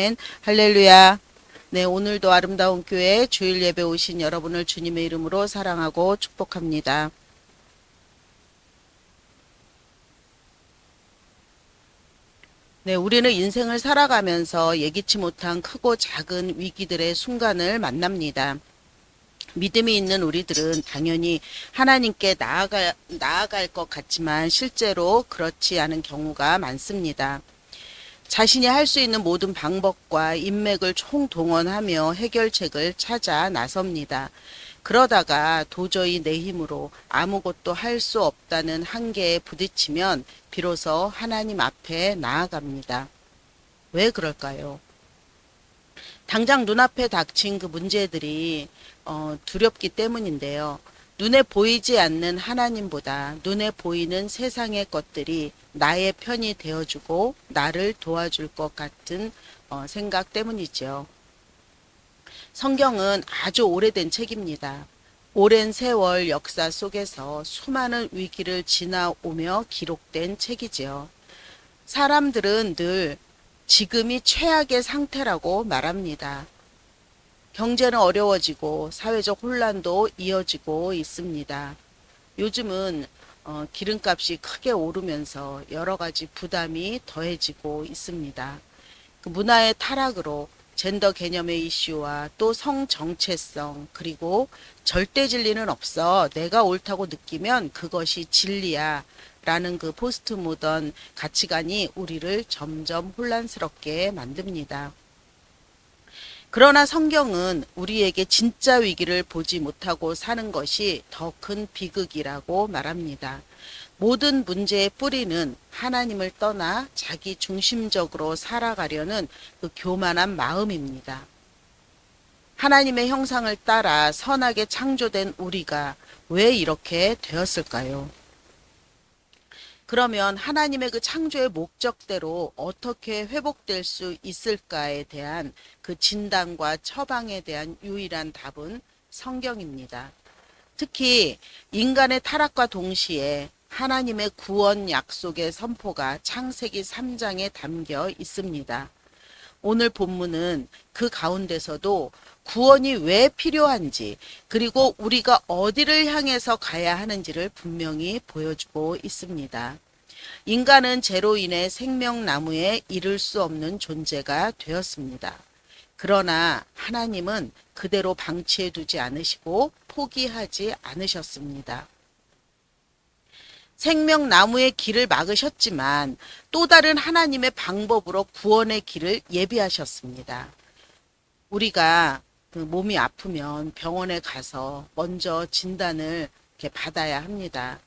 아멘. 할렐루야. 네, 오늘도 아름다운 교회 주일 예배 오신 여러분을 주님의 이름으로 사랑하고 축복합니다. 네, 우리는 인생을 살아가면서 예기치 못한 크고 작은 위기들의 순간을 만납니다. 믿음이 있는 우리들은 당연히 하나님께 나아갈 것 같지만 실제로 그렇지 않은 경우가 많습니다. 자신이 할 수 있는 모든 방법과 인맥을 총동원하며 해결책을 찾아 나섭니다. 그러다가 도저히 내 힘으로 아무것도 할 수 없다는 한계에 부딪히면 비로소 하나님 앞에 나아갑니다. 왜 그럴까요? 당장 눈앞에 닥친 그 문제들이 두렵기 때문인데요. 눈에 보이지 않는 하나님보다 눈에 보이는 세상의 것들이 나의 편이 되어주고 나를 도와줄 것 같은 생각 때문이죠. 성경은 아주 오래된 책입니다. 오랜 세월 역사 속에서 수많은 위기를 지나오며 기록된 책이지요. 사람들은 늘 지금이 최악의 상태라고 말합니다. 경제는 어려워지고 사회적 혼란도 이어지고 있습니다. 요즘은 기름값이 크게 오르면서 여러 가지 부담이 더해지고 있습니다. 그 문화의 타락으로 젠더 개념의 이슈와 또 성 정체성 그리고 절대 진리는 없어 내가 옳다고 느끼면 그것이 진리야 라는 그 포스트 모던 가치관이 우리를 점점 혼란스럽게 만듭니다. 그러나 성경은 우리에게 진짜 위기를 보지 못하고 사는 것이 더 큰 비극이라고 말합니다. 모든 문제의 뿌리는 하나님을 떠나 자기 중심적으로 살아가려는 그 교만한 마음입니다. 하나님의 형상을 따라 선하게 창조된 우리가 왜 이렇게 되었을까요? 그러면 하나님의 그 창조의 목적대로 어떻게 회복될 수 있을까에 대한 그 진단과 처방에 대한 유일한 답은 성경입니다. 특히 인간의 타락과 동시에 하나님의 구원 약속의 선포가 창세기 3장에 담겨 있습니다. 오늘 본문은 그 가운데서도 구원이 왜 필요한지 그리고 우리가 어디를 향해서 가야 하는지를 분명히 보여주고 있습니다. 인간은 죄로 인해 생명나무에 이를 수 없는 존재가 되었습니다. 그러나 하나님은 그대로 방치해 두지 않으시고 포기하지 않으셨습니다. 생명나무의 길을 막으셨지만 또 다른 하나님의 방법으로 구원의 길을 예비하셨습니다. 우리가 그 몸이 아프면 병원에 가서 먼저 진단을 이렇게 받아야 합니다.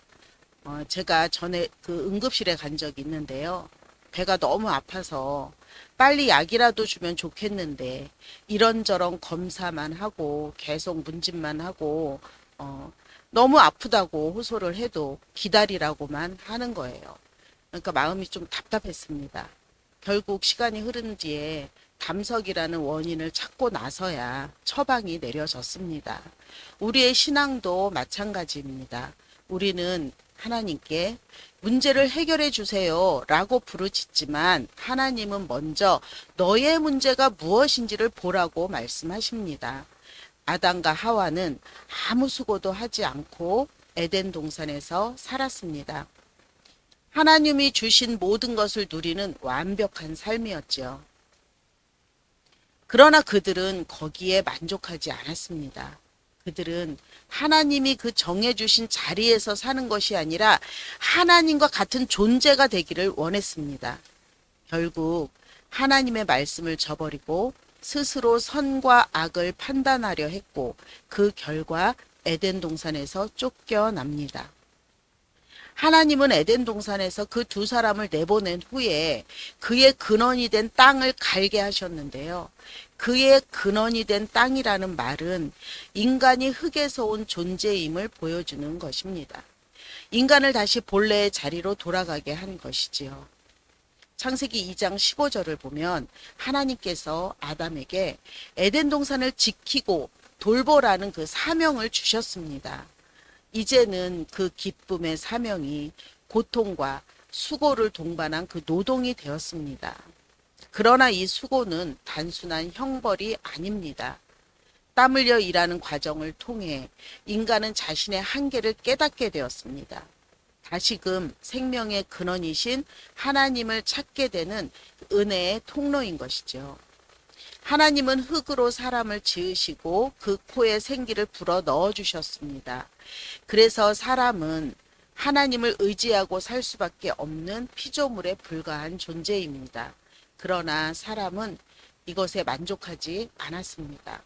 제가 전에 그 응급실에 간 적이 있는데요. 배가 너무 아파서 빨리 약이라도 주면 좋겠는데 이런저런 검사만 하고 계속 문진만 하고 너무 아프다고 호소를 해도 기다리라고만 하는 거예요. 그러니까 마음이 좀 답답했습니다. 결국 시간이 흐른 뒤에 담석이라는 원인을 찾고 나서야 처방이 내려졌습니다. 우리의 신앙도 마찬가지입니다. 우리는 하나님께 문제를 해결해 주세요 라고 부르짖지만 하나님은 먼저 너의 문제가 무엇인지를 보라고 말씀하십니다. 아담과 하와는 아무 수고도 하지 않고 에덴 동산에서 살았습니다. 하나님이 주신 모든 것을 누리는 완벽한 삶이었죠. 그러나 그들은 거기에 만족하지 않았습니다. 그들은 하나님이 그 정해주신 자리에서 사는 것이 아니라 하나님과 같은 존재가 되기를 원했습니다. 결국 하나님의 말씀을 저버리고 스스로 선과 악을 판단하려 했고 그 결과 에덴 동산에서 쫓겨납니다. 하나님은 에덴 동산에서 그 두 사람을 내보낸 후에 그의 근원이 된 땅을 갈게 하셨는데요. 그의 근원이 된 땅이라는 말은 인간이 흙에서 온 존재임을 보여주는 것입니다. 인간을 다시 본래의 자리로 돌아가게 한 것이지요. 창세기 2장 15절을 보면 하나님께서 아담에게 에덴 동산을 지키고 돌보라는 그 사명을 주셨습니다. 이제는 그 기쁨의 사명이 고통과 수고를 동반한 그 노동이 되었습니다. 그러나 이 수고는 단순한 형벌이 아닙니다. 땀 흘려 일하는 과정을 통해 인간은 자신의 한계를 깨닫게 되었습니다. 다시금 생명의 근원이신 하나님을 찾게 되는 은혜의 통로인 것이죠. 하나님은 흙으로 사람을 지으시고 그 코에 생기를 불어 넣어 주셨습니다. 그래서 사람은 하나님을 의지하고 살 수밖에 없는 피조물에 불과한 존재입니다. 그러나 사람은 이것에 만족하지 않았습니다.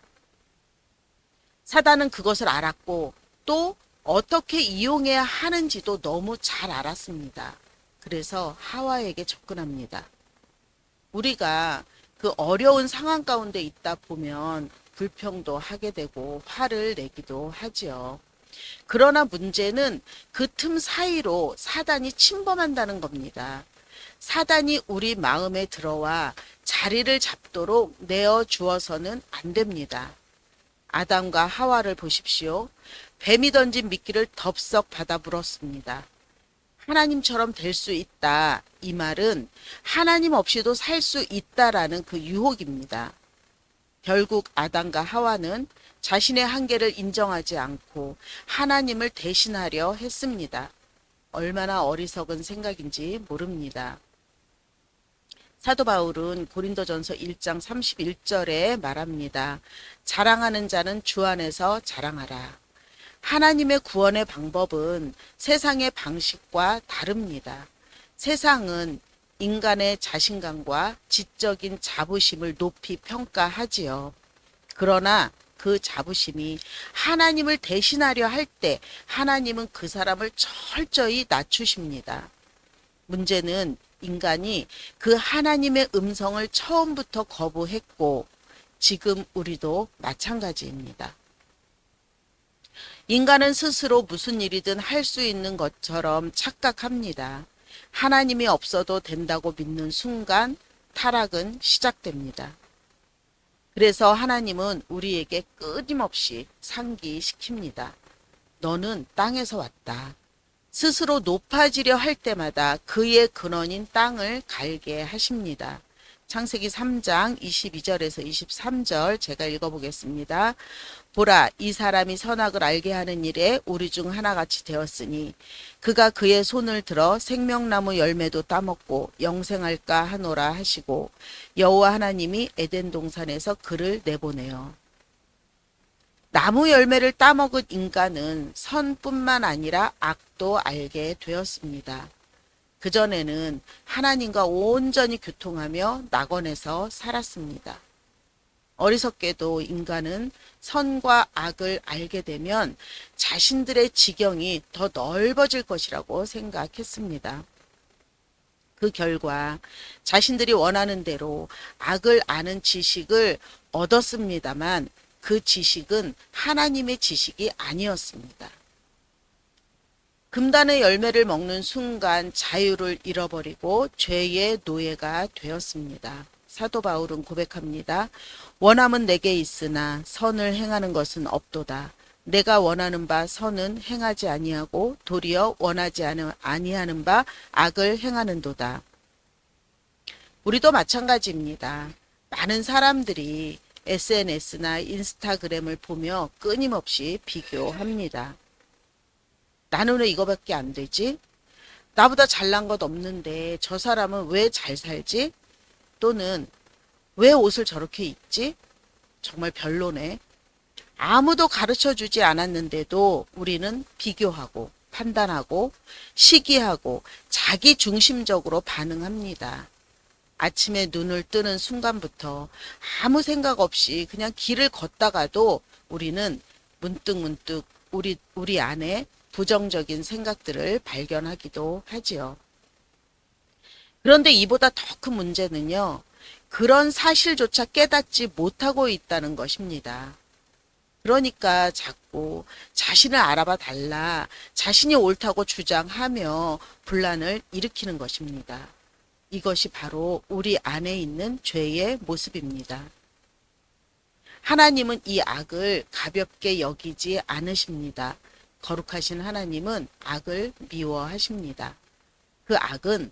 사단은 그것을 알았고 또 어떻게 이용해야 하는지도 너무 잘 알았습니다. 그래서 하와에게 접근합니다. 우리가 그 어려운 상황 가운데 있다 보면 불평도 하게 되고 화를 내기도 하지요. 그러나 문제는 그 틈 사이로 사단이 침범한다는 겁니다. 사단이 우리 마음에 들어와 자리를 잡도록 내어 주어서는 안 됩니다. 아담과 하와를 보십시오. 뱀이 던진 미끼를 덥석 받아 물었습니다. 하나님처럼 될 수 있다. 이 말은 하나님 없이도 살 수 있다라는 그 유혹입니다. 결국 아담과 하와는 자신의 한계를 인정하지 않고 하나님을 대신하려 했습니다. 얼마나 어리석은 생각인지 모릅니다. 사도 바울은 고린도전서 1장 31절에 말합니다. 자랑하는 자는 주 안에서 자랑하라. 하나님의 구원의 방법은 세상의 방식과 다릅니다. 세상은 인간의 자신감과 지적인 자부심을 높이 평가하지요. 그러나 그 자부심이 하나님을 대신하려 할 때 하나님은 그 사람을 철저히 낮추십니다. 문제는 인간이 그 하나님의 음성을 처음부터 거부했고 지금 우리도 마찬가지입니다. 인간은 스스로 무슨 일이든 할 수 있는 것처럼 착각합니다. 하나님이 없어도 된다고 믿는 순간 타락은 시작됩니다. 그래서 하나님은 우리에게 끊임없이 상기시킵니다. 너는 땅에서 왔다. 스스로 높아지려 할 때마다 그의 근원인 땅을 갈게 하십니다. 창세기 3장 22절에서 23절 제가 읽어보겠습니다. 보라, 이 사람이 선악을 알게 하는 일에 우리 중 하나같이 되었으니 그가 그의 손을 들어 생명나무 열매도 따먹고 영생할까 하노라 하시고 여호와 하나님이 에덴 동산에서 그를 내보내요. 나무 열매를 따먹은 인간은 선뿐만 아니라 악도 알게 되었습니다. 그전에는 하나님과 온전히 교통하며 낙원에서 살았습니다. 어리석게도 인간은 선과 악을 알게 되면 자신들의 지경이 더 넓어질 것이라고 생각했습니다. 그 결과 자신들이 원하는 대로 악을 아는 지식을 얻었습니다만 그 지식은 하나님의 지식이 아니었습니다. 금단의 열매를 먹는 순간 자유를 잃어버리고 죄의 노예가 되었습니다. 사도 바울은 고백합니다. 원함은 내게 있으나 선을 행하는 것은 없도다. 내가 원하는 바 선은 행하지 아니하고 도리어 원하지 아니하는 바 악을 행하는도다. 우리도 마찬가지입니다. 많은 사람들이 SNS나 인스타그램을 보며 끊임없이 비교합니다. 나는 왜 이거밖에 안 되지? 나보다 잘난 것 없는데 저 사람은 왜 잘 살지? 또는 왜 옷을 저렇게 입지? 정말 별로네. 아무도 가르쳐 주지 않았는데도 우리는 비교하고 판단하고 시기하고 자기 중심적으로 반응합니다. 아침에 눈을 뜨는 순간부터 아무 생각 없이 그냥 길을 걷다가도 우리는 문득문득 우리 안에 부정적인 생각들을 발견하기도 하지요. 그런데 이보다 더 큰 문제는요. 그런 사실조차 깨닫지 못하고 있다는 것입니다. 그러니까 자꾸 자신을 알아봐 달라, 자신이 옳다고 주장하며 분란을 일으키는 것입니다. 이것이 바로 우리 안에 있는 죄의 모습입니다. 하나님은 이 악을 가볍게 여기지 않으십니다. 거룩하신 하나님은 악을 미워하십니다. 그 악은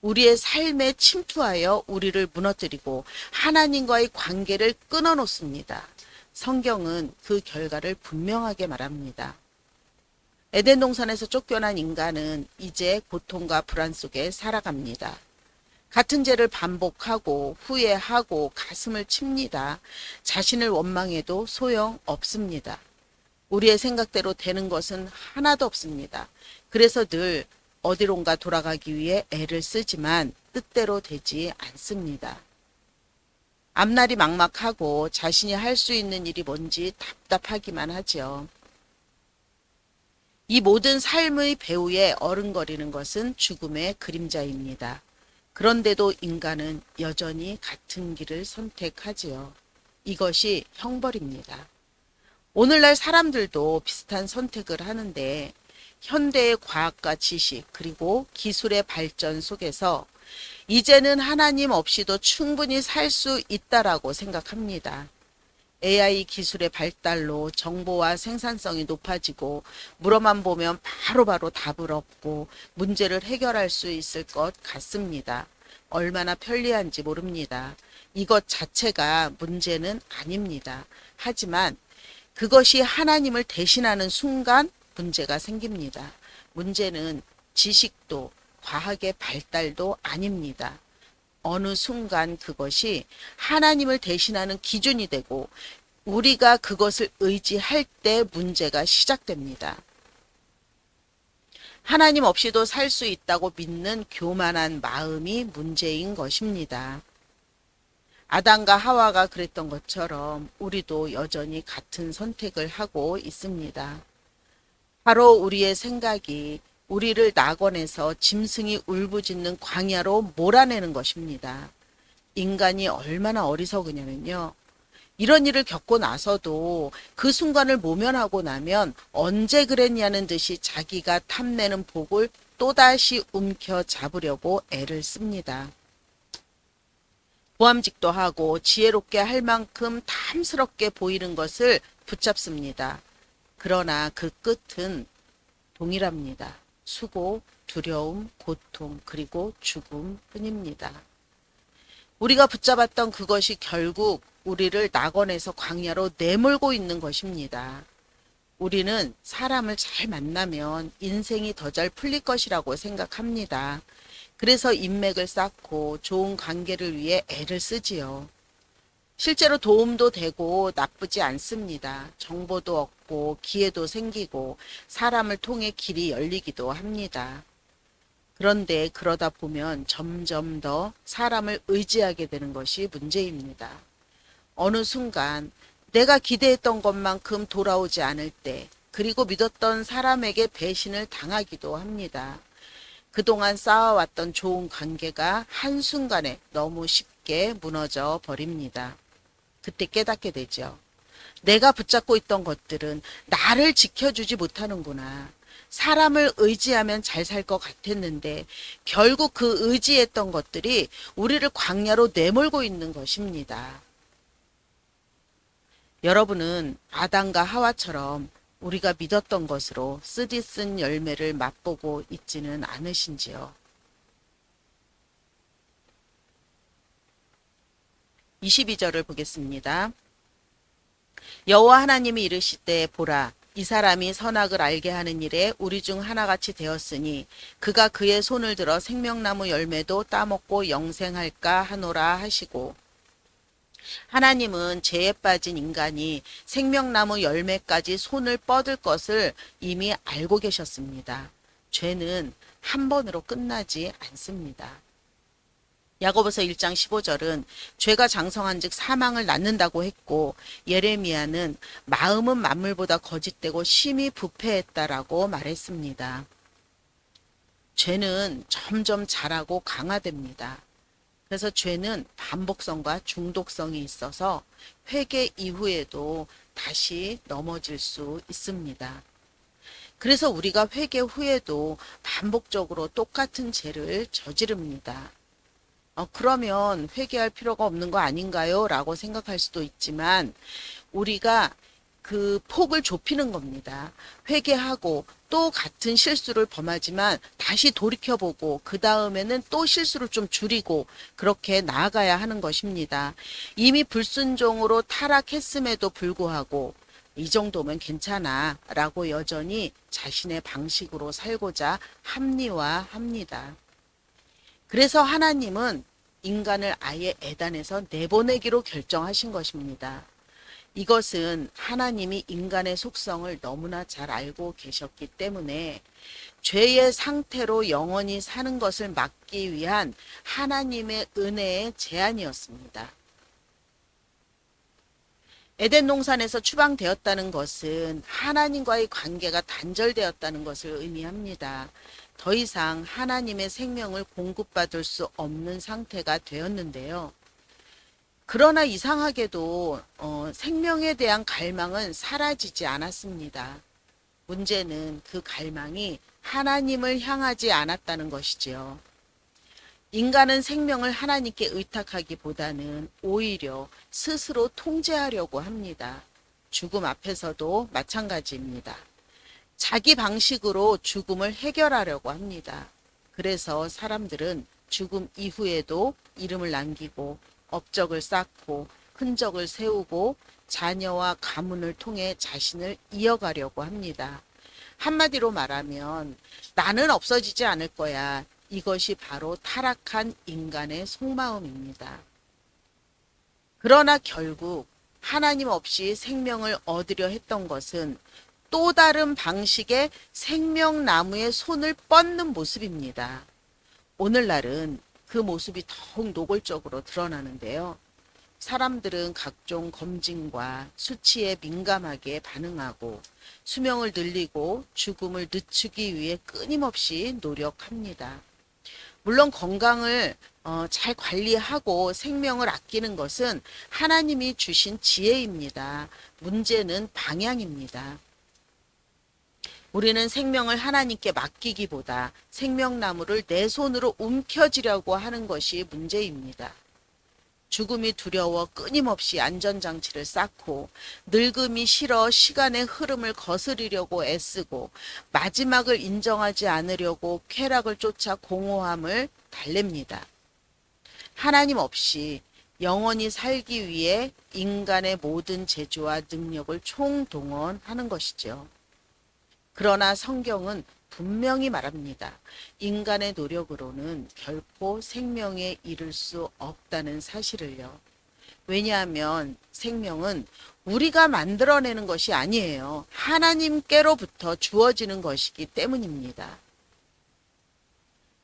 우리의 삶에 침투하여 우리를 무너뜨리고 하나님과의 관계를 끊어놓습니다. 성경은 그 결과를 분명하게 말합니다. 에덴 동산에서 쫓겨난 인간은 이제 고통과 불안 속에 살아갑니다. 같은 죄를 반복하고 후회하고 가슴을 칩니다. 자신을 원망해도 소용없습니다. 우리의 생각대로 되는 것은 하나도 없습니다. 그래서 늘 어디론가 돌아가기 위해 애를 쓰지만 뜻대로 되지 않습니다. 앞날이 막막하고 자신이 할 수 있는 일이 뭔지 답답하기만 하지요. 이 모든 삶의 배후에 어른거리는 것은 죽음의 그림자입니다. 그런데도 인간은 여전히 같은 길을 선택하지요. 이것이 형벌입니다. 오늘날 사람들도 비슷한 선택을 하는데 현대의 과학과 지식 그리고 기술의 발전 속에서 이제는 하나님 없이도 충분히 살 수 있다라고 생각합니다. AI 기술의 발달로 정보와 생산성이 높아지고 물어만 보면 바로바로 답을 얻고 문제를 해결할 수 있을 것 같습니다. 얼마나 편리한지 모릅니다. 이것 자체가 문제는 아닙니다. 하지만 그것이 하나님을 대신하는 순간 문제가 생깁니다. 문제는 지식도 과학의 발달도 아닙니다. 어느 순간 그것이 하나님을 대신하는 기준이 되고 우리가 그것을 의지할 때 문제가 시작됩니다. 하나님 없이도 살 수 있다고 믿는 교만한 마음이 문제인 것입니다. 아담과 하와가 그랬던 것처럼 우리도 여전히 같은 선택을 하고 있습니다. 바로 우리의 생각이 우리를 낙원에서 짐승이 울부짖는 광야로 몰아내는 것입니다. 인간이 얼마나 어리석으냐면요. 이런 일을 겪고 나서도 그 순간을 모면하고 나면 언제 그랬냐는 듯이 자기가 탐내는 복을 또다시 움켜잡으려고 애를 씁니다. 보암직도 하고 지혜롭게 할 만큼 탐스럽게 보이는 것을 붙잡습니다. 그러나 그 끝은 동일합니다. 수고, 두려움, 고통, 그리고 죽음 뿐입니다. 우리가 붙잡았던 그것이 결국 우리를 낙원에서 광야로 내몰고 있는 것입니다. 우리는 사람을 잘 만나면 인생이 더 잘 풀릴 것이라고 생각합니다. 그래서 인맥을 쌓고 좋은 관계를 위해 애를 쓰지요. 실제로 도움도 되고 나쁘지 않습니다. 정보도 얻고 기회도 생기고 사람을 통해 길이 열리기도 합니다. 그런데 그러다 보면 점점 더 사람을 의지하게 되는 것이 문제입니다. 어느 순간 내가 기대했던 것만큼 돌아오지 않을 때 그리고 믿었던 사람에게 배신을 당하기도 합니다. 그동안 쌓아왔던 좋은 관계가 한순간에 너무 쉽게 무너져 버립니다. 그때 깨닫게 되죠. 내가 붙잡고 있던 것들은 나를 지켜주지 못하는구나. 사람을 의지하면 잘 살 것 같았는데 결국 그 의지했던 것들이 우리를 광야로 내몰고 있는 것입니다. 여러분은 아담과 하와처럼 우리가 믿었던 것으로 쓰디쓴 열매를 맛보고 있지는 않으신지요? 22절을 보겠습니다. 여호와 하나님이 이르시되 보라 이 사람이 선악을 알게 하는 일에 우리 중 하나같이 되었으니 그가 그의 손을 들어 생명나무 열매도 따먹고 영생할까 하노라 하시고 하나님은 죄에 빠진 인간이 생명나무 열매까지 손을 뻗을 것을 이미 알고 계셨습니다. 죄는 한 번으로 끝나지 않습니다. 야고보서 1장 15절은 죄가 장성한 즉 사망을 낳는다고 했고 예레미야는 마음은 만물보다 거짓되고 심히 부패했다라고 말했습니다. 죄는 점점 자라고 강화됩니다. 그래서 죄는 반복성과 중독성이 있어서 회개 이후에도 다시 넘어질 수 있습니다. 그래서 우리가 회개 후에도 반복적으로 똑같은 죄를 저지릅니다. 그러면 회개할 필요가 없는 거 아닌가요? 라고 생각할 수도 있지만 우리가 그 폭을 좁히는 겁니다. 회개하고 또 같은 실수를 범하지만 다시 돌이켜보고 그 다음에는 또 실수를 좀 줄이고 그렇게 나아가야 하는 것입니다. 이미 불순종으로 타락했음에도 불구하고 이 정도면 괜찮아 라고 여전히 자신의 방식으로 살고자 합리화합니다. 그래서 하나님은 인간을 아예 에덴에서 내보내기로 결정하신 것입니다. 이것은 하나님이 인간의 속성을 너무나 잘 알고 계셨기 때문에 죄의 상태로 영원히 사는 것을 막기 위한 하나님의 은혜의 제안이었습니다. 에덴 동산에서 추방되었다는 것은 하나님과의 관계가 단절되었다는 것을 의미합니다. 더 이상 하나님의 생명을 공급받을 수 없는 상태가 되었는데요. 그러나 이상하게도 생명에 대한 갈망은 사라지지 않았습니다. 문제는 그 갈망이 하나님을 향하지 않았다는 것이지요. 인간은 생명을 하나님께 의탁하기보다는 오히려 스스로 통제하려고 합니다. 죽음 앞에서도 마찬가지입니다. 자기 방식으로 죽음을 해결하려고 합니다. 그래서 사람들은 죽음 이후에도 이름을 남기고 업적을 쌓고 흔적을 세우고 자녀와 가문을 통해 자신을 이어가려고 합니다. 한마디로 말하면 나는 없어지지 않을 거야. 이것이 바로 타락한 인간의 속마음입니다. 그러나 결국 하나님 없이 생명을 얻으려 했던 것은 또 다른 방식의 생명나무의 손을 뻗는 모습입니다. 오늘날은 그 모습이 더욱 노골적으로 드러나는데요. 사람들은 각종 검진과 수치에 민감하게 반응하고 수명을 늘리고 죽음을 늦추기 위해 끊임없이 노력합니다. 물론 건강을 잘 관리하고 생명을 아끼는 것은 하나님이 주신 지혜입니다. 문제는 방향입니다. 우리는 생명을 하나님께 맡기기보다 생명나무를 내 손으로 움켜쥐려고 하는 것이 문제입니다. 죽음이 두려워 끊임없이 안전장치를 쌓고 늙음이 싫어 시간의 흐름을 거스르려고 애쓰고 마지막을 인정하지 않으려고 쾌락을 쫓아 공허함을 달랩니다. 하나님 없이 영원히 살기 위해 인간의 모든 재주와 능력을 총동원하는 것이죠. 그러나 성경은 분명히 말합니다. 인간의 노력으로는 결코 생명에 이를 수 없다는 사실을요. 왜냐하면 생명은 우리가 만들어내는 것이 아니에요. 하나님께로부터 주어지는 것이기 때문입니다.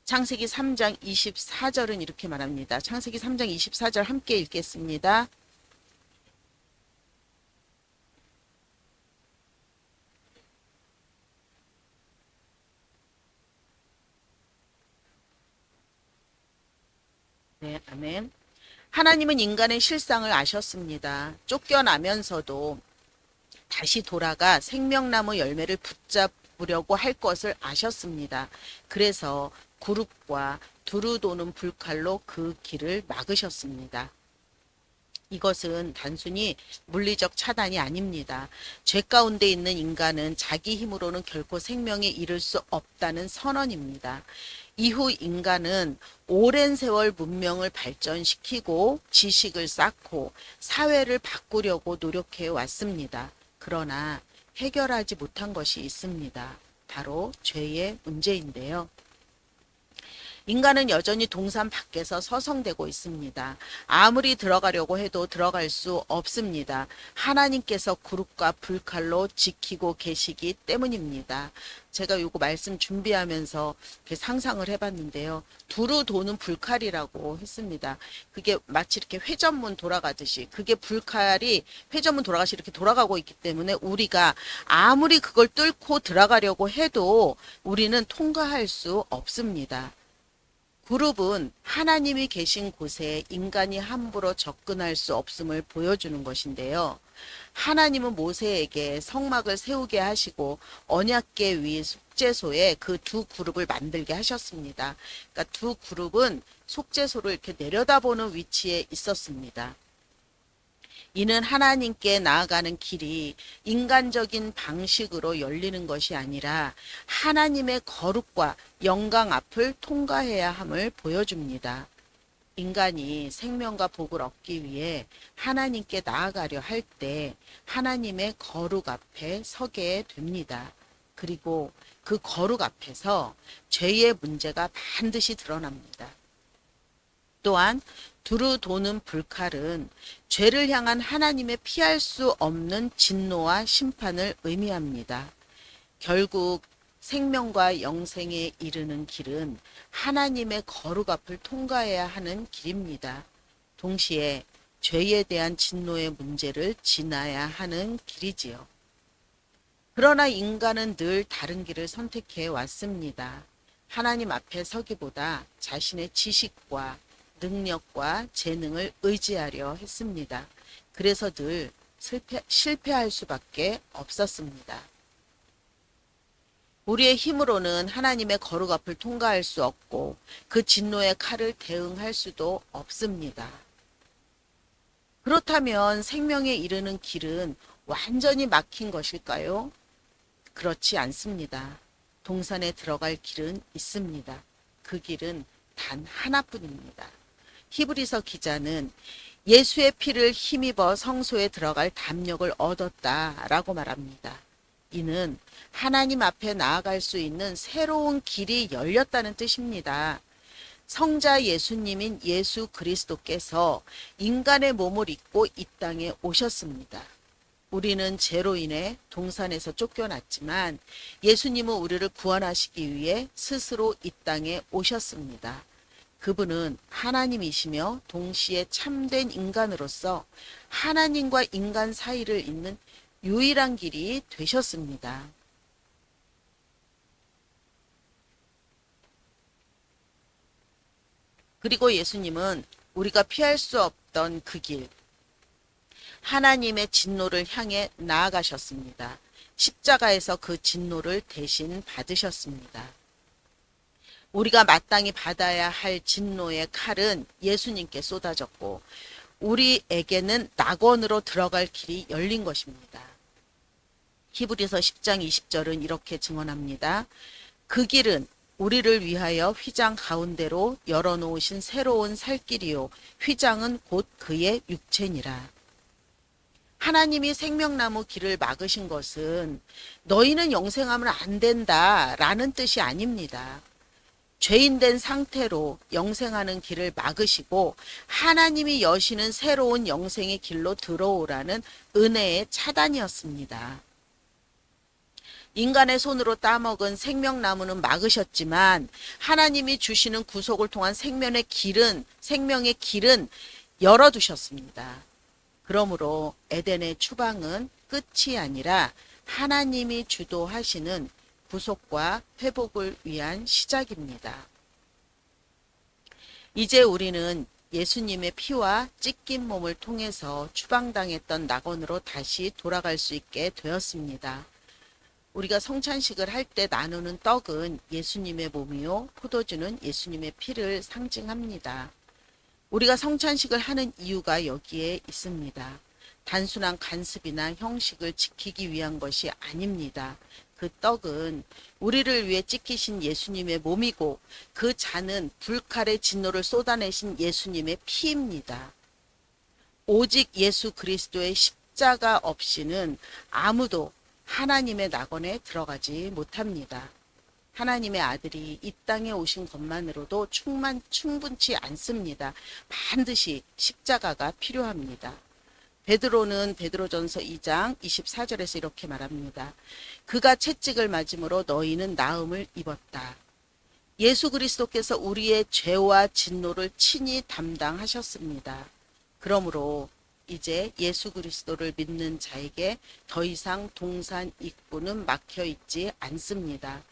창세기 3장 24절은 이렇게 말합니다. 창세기 3장 24절 함께 읽겠습니다. 네, 아멘. 하나님은 인간의 실상을 아셨습니다. 쫓겨나면서도 다시 돌아가 생명나무 열매를 붙잡으려고 할 것을 아셨습니다. 그래서 구룹과 두루 도는 불칼로 그 길을 막으셨습니다. 이것은 단순히 물리적 차단이 아닙니다. 죄 가운데 있는 인간은 자기 힘으로는 결코 생명에 이를 수 없다는 선언입니다. 이후 인간은 오랜 세월 문명을 발전시키고 지식을 쌓고 사회를 바꾸려고 노력해 왔습니다. 그러나 해결하지 못한 것이 있습니다. 바로 죄의 문제인데요. 인간은 여전히 동산 밖에서 서성대고 있습니다. 아무리 들어가려고 해도 들어갈 수 없습니다. 하나님께서 구름과 불칼로 지키고 계시기 때문입니다. 제가 요거 말씀 준비하면서 이렇게 상상을 해봤는데요. 두루 도는 불칼이라고 했습니다. 그게 마치 이렇게 회전문 돌아가듯이 그게 불칼이 회전문 돌아가시 이렇게 돌아가고 있기 때문에 우리가 아무리 그걸 뚫고 들어가려고 해도 우리는 통과할 수 없습니다. 그룹은 하나님이 계신 곳에 인간이 함부로 접근할 수 없음을 보여주는 것인데요. 하나님은 모세에게 성막을 세우게 하시고 언약궤 위 속죄소에 그 두 그룹을 만들게 하셨습니다. 그러니까 두 그룹은 속죄소를 이렇게 내려다보는 위치에 있었습니다. 이는 하나님께 나아가는 길이 인간적인 방식으로 열리는 것이 아니라 하나님의 거룩과 영광 앞을 통과해야 함을 보여줍니다. 인간이 생명과 복을 얻기 위해 하나님께 나아가려 할 때 하나님의 거룩 앞에 서게 됩니다. 그리고 그 거룩 앞에서 죄의 문제가 반드시 드러납니다. 또한 두루 도는 불칼은 죄를 향한 하나님의 피할 수 없는 진노와 심판을 의미합니다. 결국 생명과 영생에 이르는 길은 하나님의 거룩 앞을 통과해야 하는 길입니다. 동시에 죄에 대한 진노의 문제를 지나야 하는 길이지요. 그러나 인간은 늘 다른 길을 선택해 왔습니다. 하나님 앞에 서기보다 자신의 지식과 능력과 재능을 의지하려 했습니다. 그래서 늘 실패할 수밖에 없었습니다. 우리의 힘으로는 하나님의 거룩 앞을 통과할 수 없고 그 진노의 칼을 대응할 수도 없습니다. 그렇다면 생명에 이르는 길은 완전히 막힌 것일까요? 그렇지 않습니다. 동산에 들어갈 길은 있습니다. 그 길은 단 하나뿐입니다. 히브리서 기자는 예수의 피를 힘입어 성소에 들어갈 담력을 얻었다라고 말합니다. 이는 하나님 앞에 나아갈 수 있는 새로운 길이 열렸다는 뜻입니다. 성자 예수님인 예수 그리스도께서 인간의 몸을 입고 이 땅에 오셨습니다. 우리는 죄로 인해 동산에서 쫓겨났지만 예수님은 우리를 구원하시기 위해 스스로 이 땅에 오셨습니다. 그분은 하나님이시며 동시에 참된 인간으로서 하나님과 인간 사이를 잇는 유일한 길이 되셨습니다. 그리고 예수님은 우리가 피할 수 없던 그 길, 하나님의 진노를 향해 나아가셨습니다. 십자가에서 그 진노를 대신 받으셨습니다. 우리가 마땅히 받아야 할 진노의 칼은 예수님께 쏟아졌고 우리에게는 낙원으로 들어갈 길이 열린 것입니다. 히브리서 10장 20절은 이렇게 증언합니다. 그 길은 우리를 위하여 휘장 가운데로 열어놓으신 새로운 살 길이요 휘장은 곧 그의 육체니라. 하나님이 생명나무 길을 막으신 것은 너희는 영생하면 안 된다라는 뜻이 아닙니다. 죄인된 상태로 영생하는 길을 막으시고 하나님이 여시는 새로운 영생의 길로 들어오라는 은혜의 차단이었습니다. 인간의 손으로 따먹은 생명나무는 막으셨지만 하나님이 주시는 구속을 통한 생명의 길은 열어두셨습니다. 그러므로 에덴의 추방은 끝이 아니라 하나님이 주도하시는 구속과 회복을 위한 시작입니다. 이제 우리는 예수님의 피와 찢긴 몸을 통해서 추방당했던 낙원으로 다시 돌아갈 수 있게 되었습니다. 우리가 성찬식을 할 때 나누는 떡은 예수님의 몸이요 포도주는 예수님의 피를 상징합니다. 우리가 성찬식을 하는 이유가 여기에 있습니다. 단순한 간습이나 형식을 지키기 위한 것이 아닙니다. 그 떡은 우리를 위해 찢기신 예수님의 몸이고 그 잔은 불칼의 진노를 쏟아내신 예수님의 피입니다. 오직 예수 그리스도의 십자가 없이는 아무도 하나님의 낙원에 들어가지 못합니다. 하나님의 아들이 이 땅에 오신 것만으로도 충분치 않습니다. 반드시 십자가가 필요합니다. 베드로는 베드로전서 2장 24절에서 이렇게 말합니다. 그가 채찍을 맞음으로 너희는 나음을 입었다. 예수 그리스도께서 우리의 죄와 진노를 친히 담당하셨습니다. 그러므로 이제 예수 그리스도를 믿는 자에게 더 이상 동산 입구는 막혀 있지 않습니다.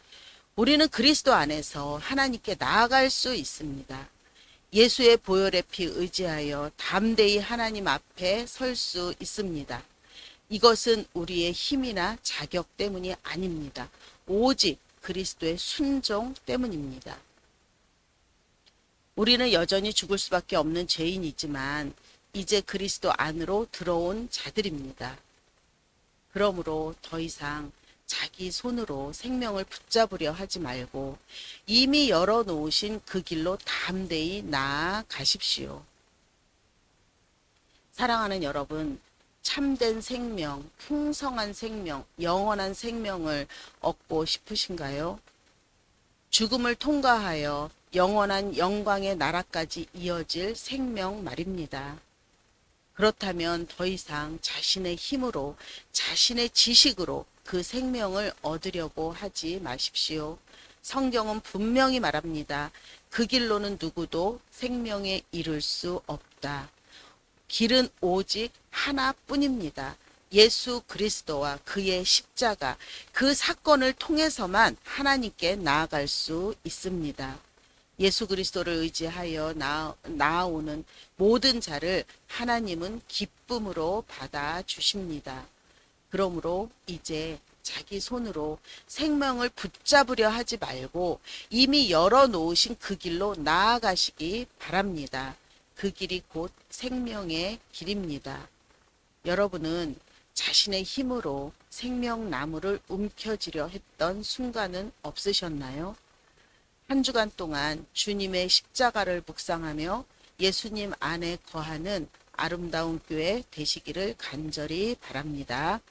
우리는 그리스도 안에서 하나님께 나아갈 수 있습니다. 예수의 보혈의 피 의지하여 담대히 하나님 앞에 설 수 있습니다. 이것은 우리의 힘이나 자격 때문이 아닙니다. 오직 그리스도의 순종 때문입니다. 우리는 여전히 죽을 수밖에 없는 죄인이지만 이제 그리스도 안으로 들어온 자들입니다. 그러므로 더 이상 자기 손으로 생명을 붙잡으려 하지 말고 이미 열어놓으신 그 길로 담대히 나아가십시오. 사랑하는 여러분, 참된 생명, 풍성한 생명, 영원한 생명을 얻고 싶으신가요? 죽음을 통과하여 영원한 영광의 나라까지 이어질 생명 말입니다. 그렇다면 더 이상 자신의 힘으로, 자신의 지식으로 그 생명을 얻으려고 하지 마십시오. 성경은 분명히 말합니다. 그 길로는 누구도 생명에 이를 수 없다. 길은 오직 하나뿐입니다. 예수 그리스도와 그의 십자가, 그 사건을 통해서만 하나님께 나아갈 수 있습니다. 예수 그리스도를 의지하여 나아오는 모든 자를 하나님은 기쁨으로 받아주십니다. 그러므로 이제 자기 손으로 생명을 붙잡으려 하지 말고 이미 열어놓으신 그 길로 나아가시기 바랍니다. 그 길이 곧 생명의 길입니다. 여러분은 자신의 힘으로 생명나무를 움켜쥐려 했던 순간은 없으셨나요? 한 주간 동안 주님의 십자가를 묵상하며 예수님 안에 거하는 아름다운 교회 되시기를 간절히 바랍니다.